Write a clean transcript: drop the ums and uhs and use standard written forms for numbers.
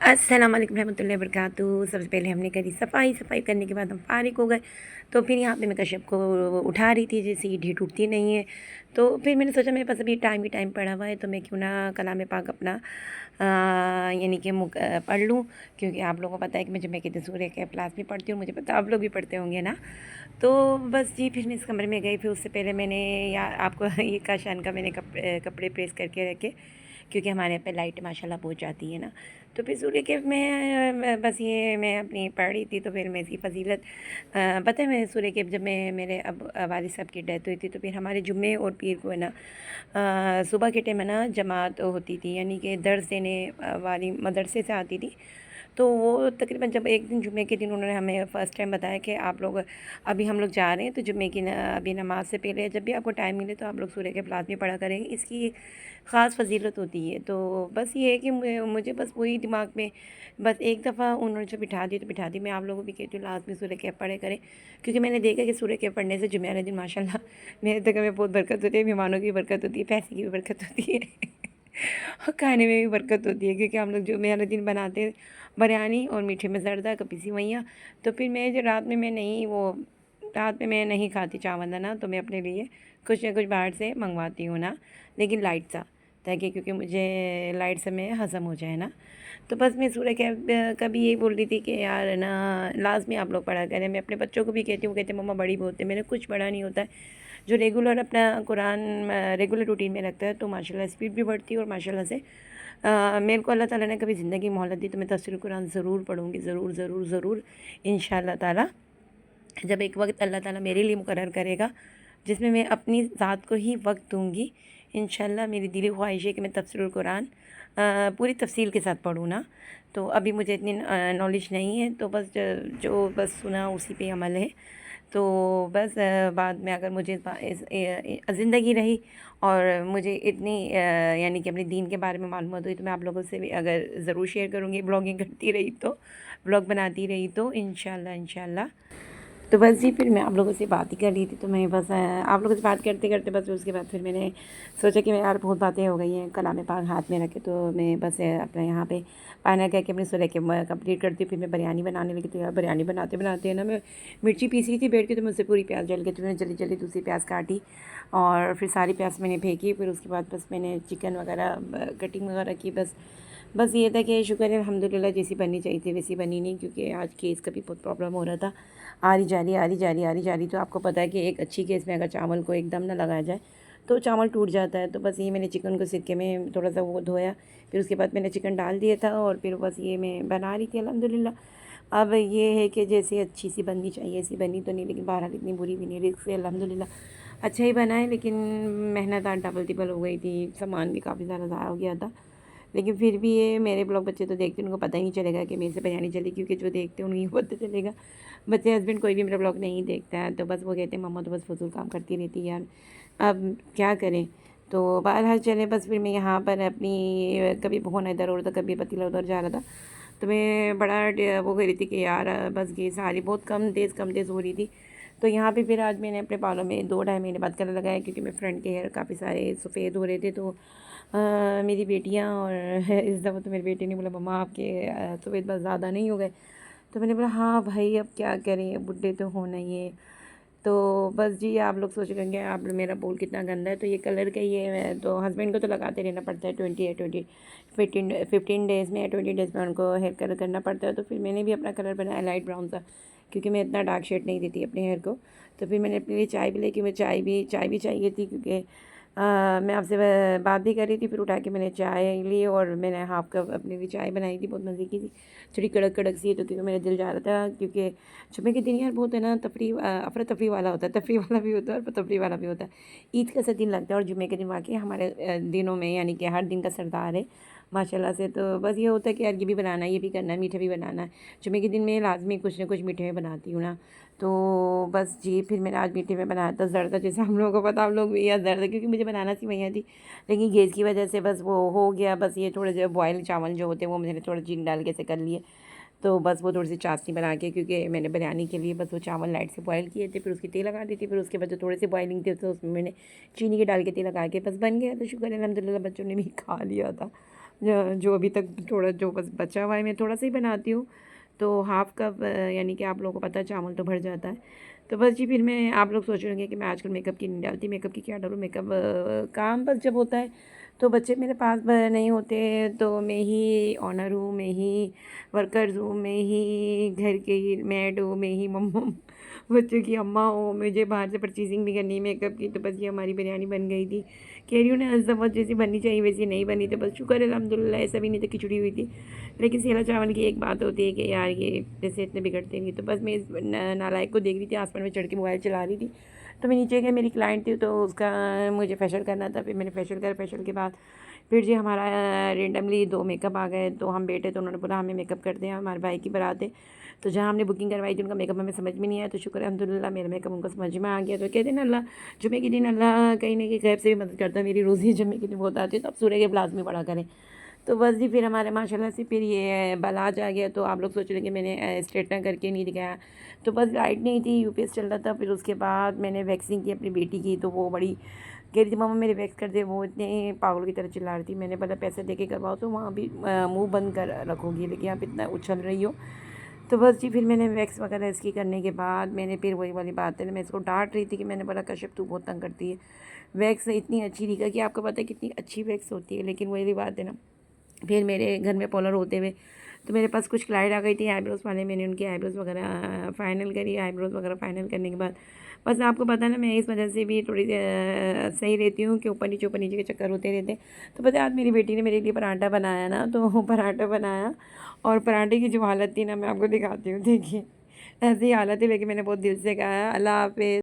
अस्सलाम वालेकुम रहमतुल्लाहि व बरकातुहू। सबसे पहले हमने करी सफ़ाई करने के बाद हम फ़ारिग हो गए। तो फिर यहाँ पे मैं कश्यप को उठा रही थी, जैसे ये ढीठ उठती नहीं है। तो फिर मैंने सोचा मेरे पास अभी टाइम ही टाइम पड़ा हुआ है, तो मैं क्यों ना कलाम पाक अपना यानी कि पढ़ लूँ। क्योंकि आप लोगों को पता है कि मैं जुम्मे के दिन सूर्य के क्लास भी पढ़ती हूँ, मुझे पता आप लोग भी पढ़ते होंगे ना। तो बस जी, फिर मैं इस कमरे में गई। फिर उससे पहले मैंने या आपको ये काशान का मैंने कपड़े प्रेस करके रखे, क्योंकि हमारे यहाँ पे लाइट माशाल्लाह पहुँच जाती है ना। तो फिर सूर्य के मैं बस ये मैं अपनी पढ़ रही थी। तो फिर मैं इसकी फ़जीलत पता है, मैं सूर्य के जब मैं मेरे अब वालिद साहब की डेथ हुई थी, तो फिर हमारे जुम्मे और पीर को है ना सुबह के टाइम है ना जमात होती थी, यानी कि दर्स देने वाली मदरसे से आती थी। तो वो तकरीबन जब एक दिन जुम्मे के दिन उन्होंने हमें फ़र्स्ट टाइम बताया कि आप लोग अभी हम लोग जा रहे हैं, तो जुम्मे की अभी नमाज से पहले जब भी आपको टाइम मिले तो आप लोग सूर्य के लाज़मी पढ़ा करेंगे, इसकी ख़ास फ़जीलत होती है। तो बस ये है कि मुझे बस वही दिमाग में बस एक दफ़ा उन्होंने जब बिठा दी तो बिठा दी। मैं आप लोगों को भी कहती हूँ लाज़मी सूर्य कैफ़ पढ़े करें, क्योंकि मैंने देखा कि सूर्य कैफ़ पढ़ने से जुम्मे वाले दिन माशाल्लाह मेरे तक में बहुत बरकत होती है, मेहमानों की बरकत होती है, पैसे की भी बरकत होती है और खाने में भी बरकत होती है, क्योंकि हम लोग जुम्मे वाले दिन बनाते हैं बिरयानी और मीठे में ज़र्दा कभी सिवैयाँ। तो फिर मैं जो रात में मैं नहीं खाती चावल ना, तो मैं अपने लिए कुछ ना कुछ बाहर से मंगवाती हूँ ना, लेकिन लाइट सा, ताकि क्योंकि मुझे लाइट से में हज़म हो जाए ना। तो बस मैं सूर्य के कभी यही बोल रही थी कि यार ना लाज़मी आप लोग पढ़ा करें। मैं अपने बच्चों को भी कहती हूँ, कहते मम्मा बड़ी बहुत है। मैंने कुछ पढ़ा नहीं होता है, जो रेगुलर अपना कुरान रेगुलर रूटीन में रखता है तो माशाल्लाह स्पीड भी बढ़ती है। और माशाल्लाह से मेरे को अल्लाह ताला ने कभी ज़िंदगी मोहलत दी तो मैं तफसीरुल कुरान ज़रूर पढ़ूँगी, ज़रूर ज़रूर ज़रूर इंशाअल्लाह ताला। जब एक वक्त अल्लाह ताला मेरे लिए मुकर्रर करेगा जिसमें मैं अपनी ज़ात को ही वक्त दूँगी, इंशाअल्लाह मेरी दिली ख्वाहिश है कि मैं तफसीरुल कुरान पूरी तफसील के साथ पढूँ ना। तो अभी मुझे इतनी नॉलेज नहीं है, तो बस जो बस सुना उसी पे अमल है। तो बस बाद में अगर मुझे ज़िंदगी रही और मुझे इतनी यानी कि अपने दीन के बारे में मालूमात हुई, तो मैं आप लोगों से भी अगर ज़रूर शेयर करूँगी। ब्लॉगिंग करती रही तो, ब्लॉग बनाती रही तो इंशाअल्लाह इंशाअल्लाह। तो बस जी, फिर मैं आप लोगों से बात ही कर रही थी, तो मैं बस आप लोगों से बात करते करते बस उसके बाद फिर मैंने सोचा कि मैं यार बहुत बातें हो गई हैं, कलाम पाक हाथ में रखे, तो मैं बस अपना यहाँ पे पाना करके अपने सुलह के कंप्लीट करती हूँ। फिर मैं बिरयानी बनाने लगी। तो यार बिरयानी बनाते बनाते है ना मैं मिर्ची पीस रही थी बैठ के, तो मुझसे पूरी प्याज जल गई। तो मैंने जल्दी जल्दी दूसरी प्याज काटी और फिर सारी प्याज मैंने फेंकी। फिर उसके बाद बस मैंने चिकन वगैरह कटिंग वगैरह की। बस ये था कि शुक्र है अल्हम्दुलिल्लाह, जैसी बननी चाहिए थी वैसी बनी नहीं, क्योंकि आज केस का भी बहुत प्रॉब्लम हो रहा था। आ रही जा रही आ रही जा रही आ रही जा रही। तो आपको पता है कि एक अच्छी केस में अगर चावल को एकदम ना लगाया जाए तो चावल टूट जाता है। तो बस ये मैंने चिकन को सिरके में थोड़ा सा वो धोया, फिर उसके बाद मैंने चिकन डाल दिया था और फिर बस ये मैं बना रही थी अल्हम्दुलिल्लाह। अब ये है कि जैसे अच्छी सी बननी चाहिए ऐसी बनी तो नहीं, लेकिन बहरहाल इतनी बुरी भी नहीं, रिस्क से अल्हम्दुलिल्लाह अच्छा ही बना है। लेकिन मेहनत आज डबल टिबल हो गई थी, सामान भी काफ़ी ज़्यादा ज़ाया हो गया था। लेकिन फिर भी ये मेरे ब्लॉग बच्चे तो देखते हैं, उनको पता ही नहीं चलेगा कि मेरे से बिरयानी चली, क्योंकि जो देखते हैं उन्हें पता चलेगा। बच्चे हस्बैंड कोई भी मेरा ब्लॉग नहीं देखता है, तो बस वो कहते हैं मम्मा तो बस फजूल काम करती रहती है यार, अब क्या करें। तो बहरहाल चले, बस फिर मैं यहाँ पर अपनी कभी भगोना इधर हो रहा था, कभी पतीला उधर जा रहा था। तो मैं बड़ा वो कह रही थी कि यार बस गैस आ रही बहुत कम तेज़ हो रही थी। तो यहाँ पे फिर आज मैंने अपने बालों में 2 ढाई महीने बाद कलर लगाया, क्योंकि मेरे फ्रेंड के हेयर काफ़ी सारे सफ़ेद हो रहे थे। तो मेरी बेटियाँ और इस दफ़ा तो मेरी बेटी ने बोला मम्मा आपके सफ़ेद बाल ज़्यादा नहीं हो गए। तो मैंने बोला हाँ भाई अब क्या करें, बुढ़े तो होना ही है। तो बस जी, आप लोग सोच रहे होंगे आप मेरा बाल कितना गंदा है, तो ये कलर का ही है। तो हस्बैंड को तो लगाते रहना पड़ता है 15 डेज़ में या 20 डेज़ में उनको हेयर कलर करना पड़ता है। तो फिर मैंने भी अपना कलर बनाया लाइट ब्राउन सा, क्योंकि मैं इतना डार्क शेड नहीं देती अपने हेयर को। तो फिर मैंने अपने लिए चाय भी लेके, मैं चाय भी चाहिए थी, क्योंकि मैं आपसे बात भी कर रही थी। फिर उठा के मैंने चाय ली और मैंने हाफ़ कप अपने लिए चाय बनाई थी, बहुत मज़े की थी, थोड़ी कड़क कड़क सी। तो क्योंकि मेरा दिल जा रहा था, क्योंकि जुम्मे के दिन यार बहुत है ना अफरा तफरी वाला होता है, तफरी वाला भी होता है और तफरी वाला भी होता है। ईद का सा दिन लगता है और जुम्मे के दिन वाकई हमारे दिनों में यानी कि हर दिन का सरदार है माशाल्लाह से। तो बस ये होता है कि यार ये भी बनाना है, ये भी करना है, मीठा भी बनाना है। जुम्मे के दिन में लाजमी कुछ ना कुछ मीठे में बनाती हूँ ना। तो बस जी, फिर मैंने आज मीठे में बनाया था ज़र्दा, जैसे हम लोगों को पता, हम लोग भी यार ज़र्दा, क्योंकि मुझे बनाना सी वही थी, लेकिन गैस की वजह से बस वो हो गया। बस ये थोड़े जो बॉयल चावल जो होते हैं वो मैंने थोड़ा चीनी डाल के ऐसे कर लिए। तो बस वो थोड़ी सी चाशनी बना के, क्योंकि मैंने बिरयानी के लिए बस वो चावल लाइट से बॉयल किए थे, फिर उसकी तेल लगा दी थी। फिर उसके बाद जो थोड़े से बॉयलिंग थे तो उसमें मैंने चीनी के डाल के तेल लगा के बस बन गया। तो शुक्र है अल्हम्दुलिल्लाह बच्चों ने भी खा लिया था। जो अभी तक थोड़ा जो बस बचा हुआ है मैं थोड़ा सा ही बनाती हूँ। तो हाफ़ कप यानी कि आप लोगों को पता है चावल तो भर जाता है। तो बस जी फिर मैं आप लोग सोच रहे होंगे कि मैं आजकल मेकअप की नहीं डालती, मेकअप की क्या डालूँ, मेकअप काम बस जब होता है तो बच्चे मेरे पास नहीं होते तो मैं ही ऑनर हूँ, मैं ही वर्कर्स हूँ, मैं ही घर की मेड हूँ, मैं ही मम्मा बच्चों की अम्मा हूँ, मुझे बाहर से परचेजिंग भी करनी है मेकअप की। तो बस ये हमारी बिरयानी बन गई थी। कह रही हूँ ना अज़मत जैसी बननी चाहिए वैसी नहीं बनी, तो बस शुक्र है अल्हम्दुलिल्लाह, ऐसा भी नहीं तो खिचड़ी हुई थी। लेकिन सेला चावल की एक बात होती है कि यार ये जैसे इतने बिगड़ते नहीं। तो बस मैं इस नालायक को देख रही थी, आसमान में चढ़ के मोबाइल चला रही थी। तो मैं नीचे गई, मेरी क्लाइंट थी तो उसका मुझे फेशियल करना था। फिर मैंने फेशियल करा, फेशियल के बाद फिर जी हमारा रेंडमली 2 मेकअप आ गए। तो हम बेटे तो उन्होंने बोला हमें मेकअप कर दें, हमारे भाई की बारात है। तो जहाँ हमने बुकिंग करवाई थी उनका मेकअप हमें समझ में नहीं आया। तो शुक्र है अल्हम्दुलिल्लाह मेरा मेकअप उनको समझ में आ गया। तो कहते हैं ना अल्लाह जुमे के दिन अल्लाह कहीं ना कहीं गैब से भी मदद करता है। मेरी रोज़ी जुमे के दिन बहुत आती है, तो अब सूर्य के प्लाज्मी पड़ा करें। तो बस जी फिर हमारे माशाल्लाह से फिर ये बालाज आ गया। तो आप लोग सोच रहे हैं कि मैंने स्ट्रेटनर करके नहीं दिखाया। तो बस लाइट नहीं थी, यूपीएस चल रहा था। फिर उसके बाद मैंने वैक्सिंग की अपनी बेटी की। तो वो बड़ी कह रही थी मम्मा मेरे वैक्स कर दे, वो इतने पागल की तरह चिल्ला रही थी। मैंने बोला पैसे दे के करवाओ तो वहाँ भी मुँह बंद कर रखोगी, लेकिन आप इतना उछल रही हो। तो बस जी फिर मैंने वैक्स वगैरह इसकी करने के बाद मैंने फिर वही वाली बात है, मैं इसको डांट रही थी कि मैंने बोला कश्यप तू बहुत तंग करती है, वैक्स इतनी अच्छी दिखा कि आपको पता है कितनी अच्छी वैक्स होती है। लेकिन वही बात है ना, फिर मेरे घर में पॉलर होते हुए तो मेरे पास कुछ क्लाइंट आ गई थी आईब्रोज़ वाले। मैंने उनकी आईब्रोज़ वगैरह फ़ाइनल करी। आईब्रोज़ वगैरह फ़ाइनल करने के बाद बस आपको पता है ना, मैं इस वजह से भी थोड़ी सही रहती हूँ कि ऊपर नीचे के चक्कर होते रहते हैं। तो पता है आज मेरी बेटी ने मेरे लिए पराठा बनाया ना, तो पराठा बनाया और पराठे की जो हालत थी ना, मैं आपको दिखाती हूँ। देखिए ऐसी हालत थी, लेकिन मैंने बहुत दिल से कहा अल्लाह हाफ़िज़।